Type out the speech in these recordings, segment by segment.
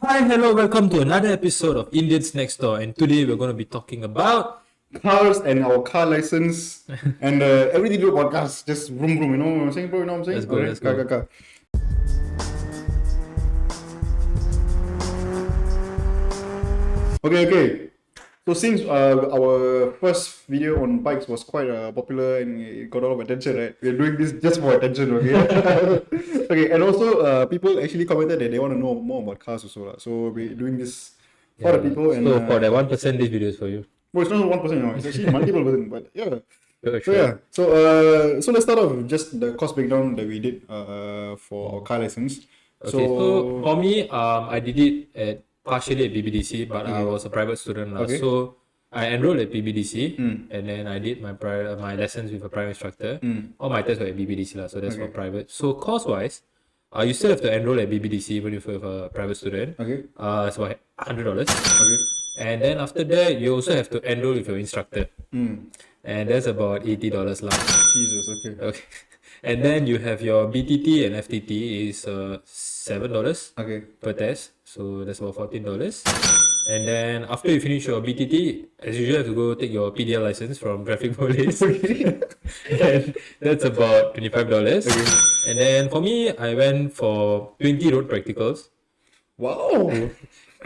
Hi, hello, welcome to another episode of Indians Next Door, and today we're going to be talking about cars and our car license and everything to do podcast. Just vroom vroom, you know what I'm saying, bro? You know what I'm saying? Let's go, let's go. Car. Okay. So since our first video on bikes was quite popular and it got a lot of attention, right? We're doing this just for attention, okay? Okay, and also people actually commented that they want to know more about cars also. So we're doing this for the people. And so for that 1%, this video is for you. well, it's not 1%, you know, it's actually multiple percent, but yeah. Sure. So let's start off with just the cost breakdown that we did for our car license. Okay, so for me, I did it partially at BBDC, but I was a private student. Okay. So I enrolled at BBDC, and then I did my lessons with a private instructor. All my tests were at BBDC, so that's for private. So cost-wise, you still have to enroll at BBDC even if you're a private student. Okay. It's about $100. Okay. And then after that, you also have to enroll with your instructor. And that's about $80 lah. Jesus, okay. And then you have your BTT and FTT is $7 Okay. per test. So that's about $14. And then after you finish your BTT, as usual, you have to go take your PDL license from traffic police. And that's about $25. Okay. And then for me, I went for 20 road practicals. Wow.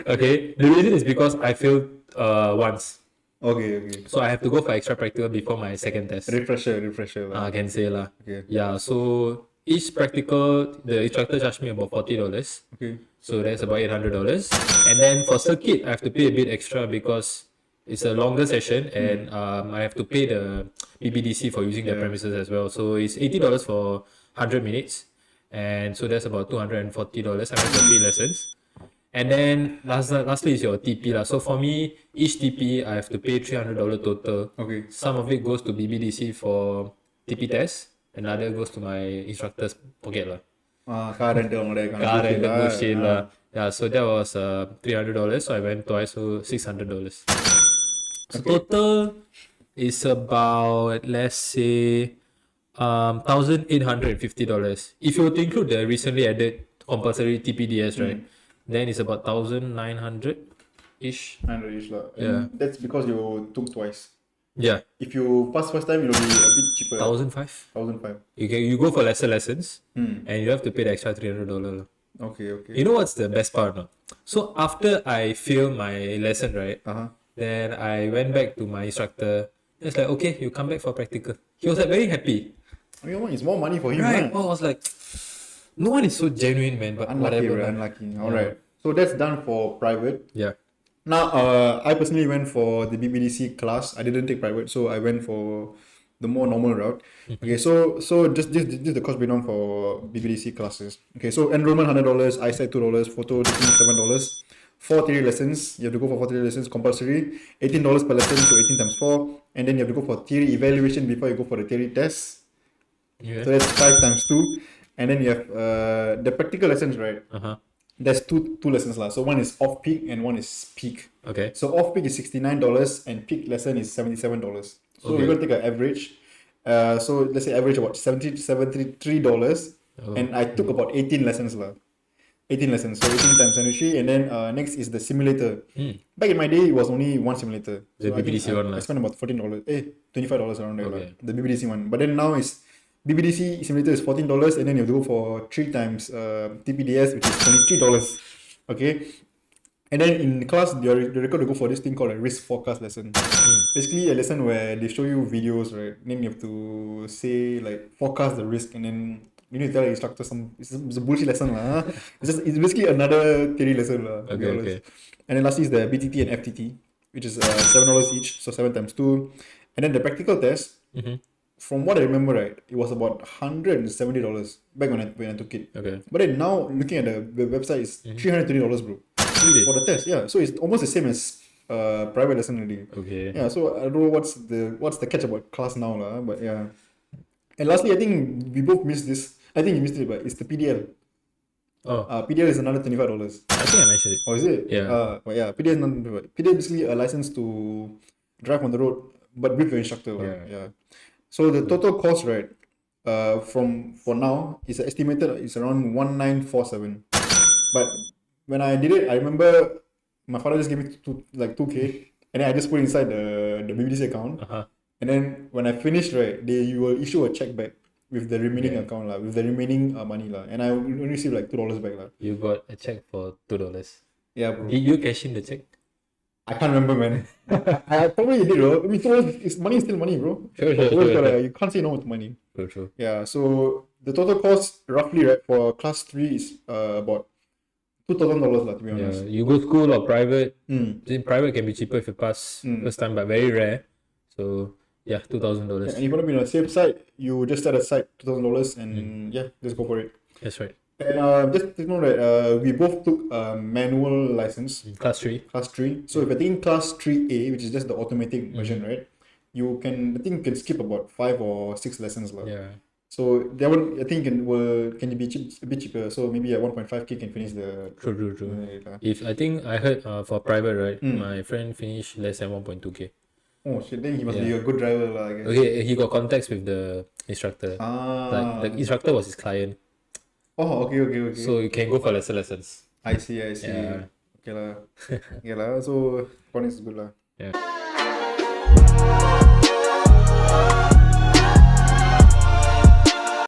Okay, the reason is because I failed once. Okay. So I have to go for extra practical before my second test. Refresher. I can say lah. Okay. Yeah, so each practical, the instructor charged me about $40. Okay. So that's about $800. And then for circuit, I have to pay a bit extra because it's a longer session and I have to pay the BBDC for using their premises as well. So it's $80 for 100 minutes. And so that's about $240. I have for 3 lessons. And then lastly is your TP lah. So for me, each TP I have to pay $300 total. Okay. Some of it goes to BBDC for TP test, and other goes to my instructor's pocket lah. Car rental all that kind Car of and the bullshit bullshit lah. Yeah, so that was $300. So I went twice, so $600. So total is about, let's say, $1,850. If you were to include the recently added compulsory TPDS, right? Then it's about 1,900-ish. 900-ish lah. Yeah. That's because you took twice. Yeah. If you pass first time, it'll be a bit cheaper. 1,500. 1,500. You go for lesser lessons, and you have to pay the extra $300. Okay. You know what's the best part? No? So after I failed my lesson, right? Then I went back to my instructor. It's like, okay, you come back for practical. He was like very happy. I mean, it's more money for him, Right? right? I was like, no one is so genuine, man. But Unlucky, whatever. right? Unlucky. Alright. So that's done for private. Yeah. Now, I personally went for the BBDC class. I didn't take private, so I went for the more normal route. Okay, so just this the cost breakdown for BBDC classes. Okay, so enrollment $100, eyesight $2, photo $7. 4 theory lessons. You have to go for 4 theory lessons compulsory. $18 per lesson, so 18 times 4. And then you have to go for theory evaluation before you go for the theory test. Yeah. So that's 5 times 2. And then you have the practical lessons, right? There's two lessons lah. So one is off peak and one is peak. Okay. So off peak is $69 and peak lesson is $77. So we're gonna take an average. So let's say average about $73, and I took about 18 lessons lah. 18 lessons, so 18 times 73, and then next is the simulator. Back in my day, it was only one simulator. The BBDC one. I spent about $14, $25 around there. Okay. The BBDC one. But then now is BBDC simulator is $14, and then you have to go for 3 times TPDS, which is $23. Okay. And then in class, you're required to go for this thing called a risk forecast lesson. Basically, a lesson where they show you videos, right? Then you have to say, like, forecast the risk, and then you need to tell the instructor it's a bullshit lesson. It's basically another theory lesson. Okay. And then lastly is the BTT and FTT, which is $7 each, so 7 times 2. And then the practical test, from what I remember, right, it was about $170 back when I took it. Okay. But then now, looking at the website, it's $320, bro. Really? For the test, yeah. So it's almost the same as private lesson already. Okay. Yeah. So I don't know what's the catch about class now, but yeah. And lastly, I think we both missed this. I think you missed it, but it's the PDL. Oh. PDL is another $25. I think I mentioned it. Oh, is it? Yeah. But yeah, PDL is not PDL is basically a license to drive on the road, but with your instructor. Yeah. So the total cost, right, for now is estimated is around 1947. But when I did it, I remember my father just gave me 2K, and then I just put inside the BBDC account. And then when I finished, right, you will issue a check back with the remaining account lah, with the remaining money lah, and I only received like $2 back lah. You got a check for $2. Yeah, bro. Did you cash in the check? I can't remember, man. I probably did, bro. I mean, money is still money, bro. Sure. You can't say no to money. True. Yeah, so the total cost roughly, right, for class 3 is about $2,000 lah, to be honest. You go school or private. Private can be cheaper if you pass first time, but very rare. So yeah, $2,000. And if you want to be on the safe side, you just set aside $2,000 and just go for it. That's right. And just to know that we both took manual license. Class 3. Class 3. So if you're taking class 3A, which is just the automatic version, right? You can skip about 5 or 6 lessons lah. Yeah. So that one I think can be a bit cheaper. So maybe at 1.5K can finish the. True. If I think I heard for private, right, my friend finished less than 1.2K. Oh shit! Then he must be a good driver lah, I guess. Okay, he got contacts with the instructor. Like the instructor was his client. Oh, okay. So you can go for lesser lessons. I see. Yeah. Okay lah. So phonics is good lah. Yeah.